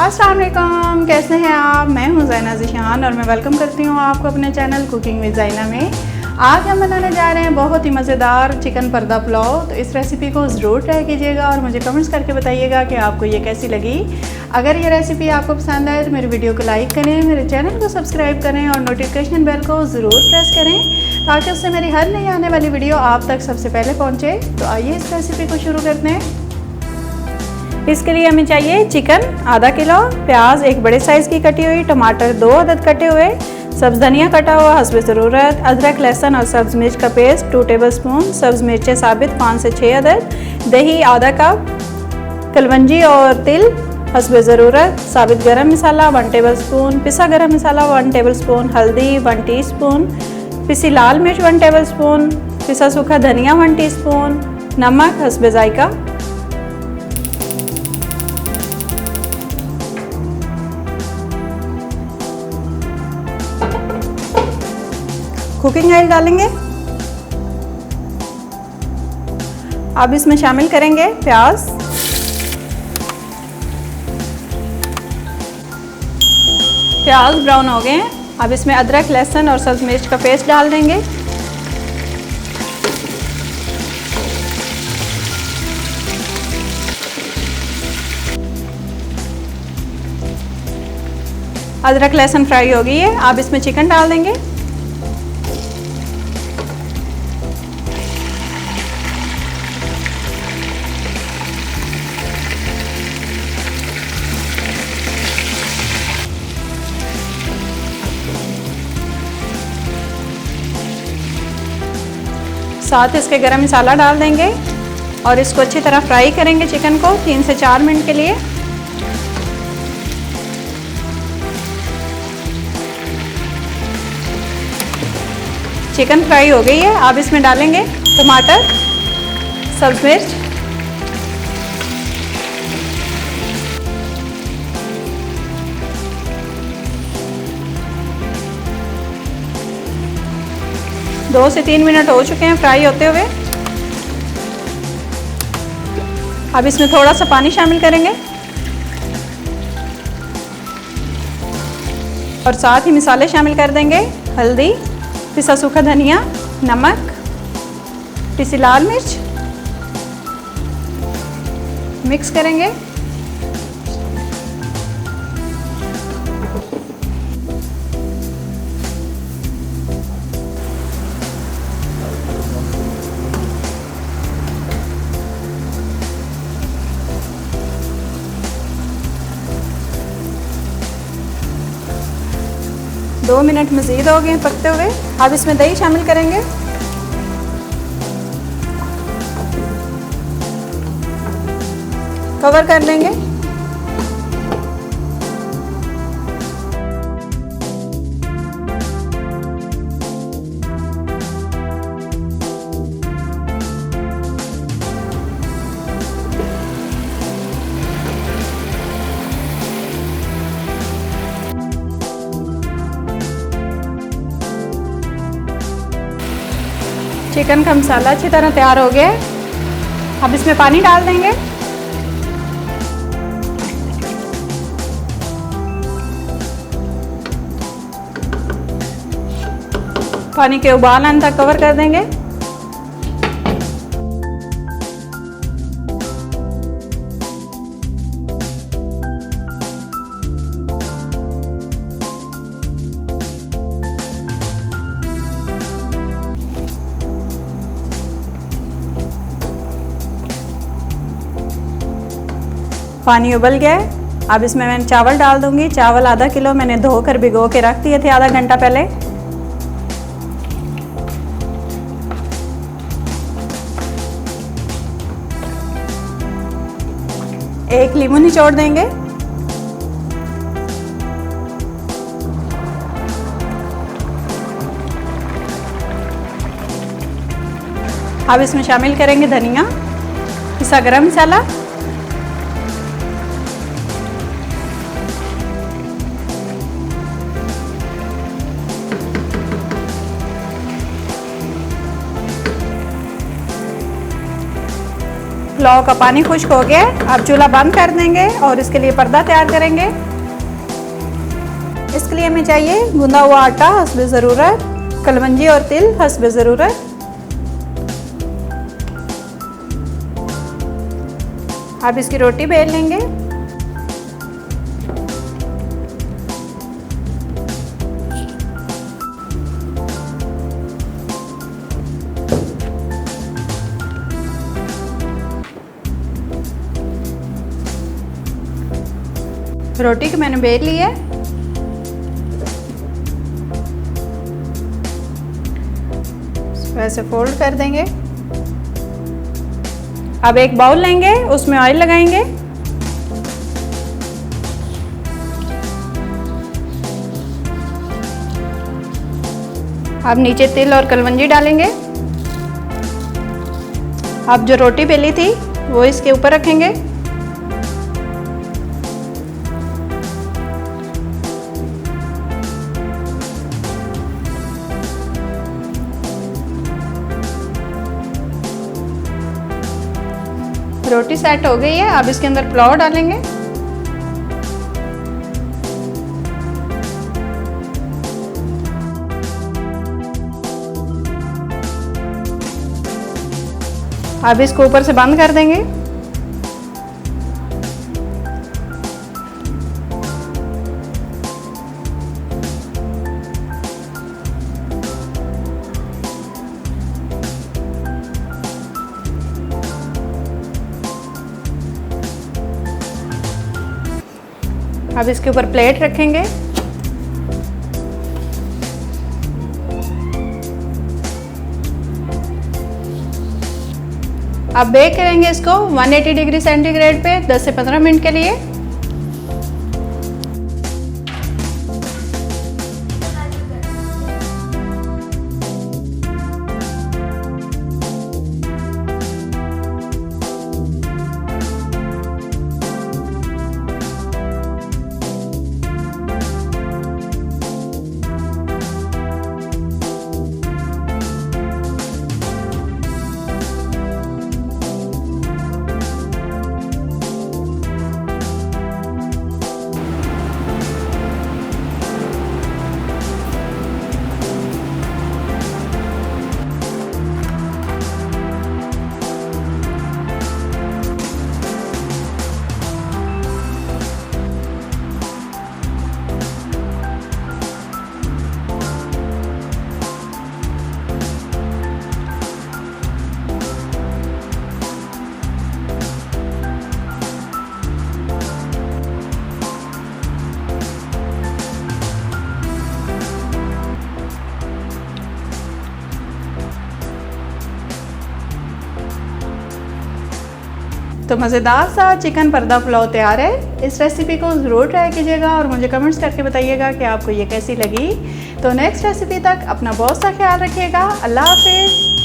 अस्सलाम वालेकुम, कैसे हैं आप। मैं हूं ज़ैना ज़ीशान और मैं वेलकम करती हूं आपको अपने चैनल कुकिंग विद ज़ैना में। आज हम बनाने जा रहे हैं बहुत ही मज़ेदार चिकन पर्दा पुलाव। तो इस रेसिपी को ज़रूर ट्राई कीजिएगा और मुझे कमेंट्स करके बताइएगा कि आपको ये कैसी लगी। अगर ये रेसिपी आपको पसंद आए तो मेरी वीडियो को लाइक करें, मेरे चैनल को सब्सक्राइब करें और नोटिफिकेशन बेल को ज़रूर प्रेस करें ताकि उससे मेरी हर नई आने वाली वीडियो आप तक सबसे पहले पहुँचे। तो आइए इस रेसिपी को शुरू करते हैं। इसके लिए हमें चाहिए चिकन आधा किलो, प्याज एक बड़े साइज़ की कटी हुई, टमाटर 2 अदद कटे हुए, सब्ज़ धनिया कटा हुआ हस्बे ज़रूरत, अदरक लहसुन और सब्ज़ मिर्च का पेस्ट 2 टेबलस्पून, सब्ज़ मिर्चें साबित 5 से 6 अदद, दही आधा कप, कलवंजी और तिल हस्बे ज़रूरत, साबित गरम मसाला 1 टेबलस्पून, पिसा गरम मसाला 1 टेबलस्पून, हल्दी 1 टीस्पून, पिसी लाल मिर्च 1 टेबलस्पून, पिसा सूखा धनिया 1 टीस्पून, नमक हस्बे जायका। कुकिंग ऑयल डालेंगे। अब इसमें शामिल करेंगे प्याज, प्याज ब्राउन हो गए हैं। अब इसमें अदरक लहसुन और सब्ज़ मिर्च का पेस्ट डाल देंगे। अदरक लहसुन फ्राई हो गई है। अब इसमें चिकन डाल देंगे। साथ इसके गरम मसाला डाल देंगे और इसको अच्छी तरह फ्राई करेंगे चिकन को 3 से 4 मिनट के लिए। चिकन फ्राई हो गई है। अब इसमें डालेंगे टमाटर, सब्ज़ मिर्च, दो से 3 मिनट हो चुके हैं फ्राई होते हुए। अब इसमें थोड़ा सा पानी शामिल करेंगे और साथ ही मसाले शामिल कर देंगे। हल्दी, पिसा सूखा धनिया, नमक, पिसी लाल मिर्च, मिक्स करेंगे। दो मिनट मज़ीद हो गए पकते हुए। अब इसमें दही शामिल करेंगे। कवर कर लेंगे। चिकन का मसाला अच्छी तरह तैयार हो गया। अब इसमें पानी डाल देंगे। पानी के उबाल आने तक कवर कर देंगे। पानी उबल गया है। अब इसमें मैं चावल डाल दूंगी। चावल आधा किलो मैंने धोकर भिगो के रख दिए थे आधा घंटा पहले। एक नींबू निचोड़ देंगे। अब इसमें शामिल करेंगे धनिया, पिसा गरम मसाला, पुलाव का पानी खुश्क हो गया। अब चूल्हा बंद कर देंगे और इसके लिए पर्दा तैयार करेंगे। इसके लिए हमें चाहिए गूंदा हुआ आटा हस्बे ज़रूरत, कलवंजी और तिल हस्बे ज़रूरत। अब इसकी रोटी बेल लेंगे। रोटी को मैंने बेल ली है। वैसे फोल्ड कर देंगे। अब एक बाउल लेंगे, उसमें ऑयल लगाएंगे। अब नीचे तिल और कलवंजी डालेंगे। अब जो रोटी बेली थी वो इसके ऊपर रखेंगे। रोटी सेट हो गई है। अब इसके अंदर पुलाव डालेंगे। अब इसको ऊपर से बंद कर देंगे। अब इसके ऊपर प्लेट रखेंगे। अब बेक करेंगे इसको 180 डिग्री सेंटीग्रेड पे 10 से 15 मिनट के लिए। तो मज़ेदार सा चिकन पर्दा पुलाव तैयार है। इस रेसिपी को ज़रूर ट्राई कीजिएगा और मुझे कमेंट्स करके बताइएगा कि आपको ये कैसी लगी। तो नेक्स्ट रेसिपी तक अपना बहुत सा ख्याल रखिएगा। अल्लाह हाफिज़।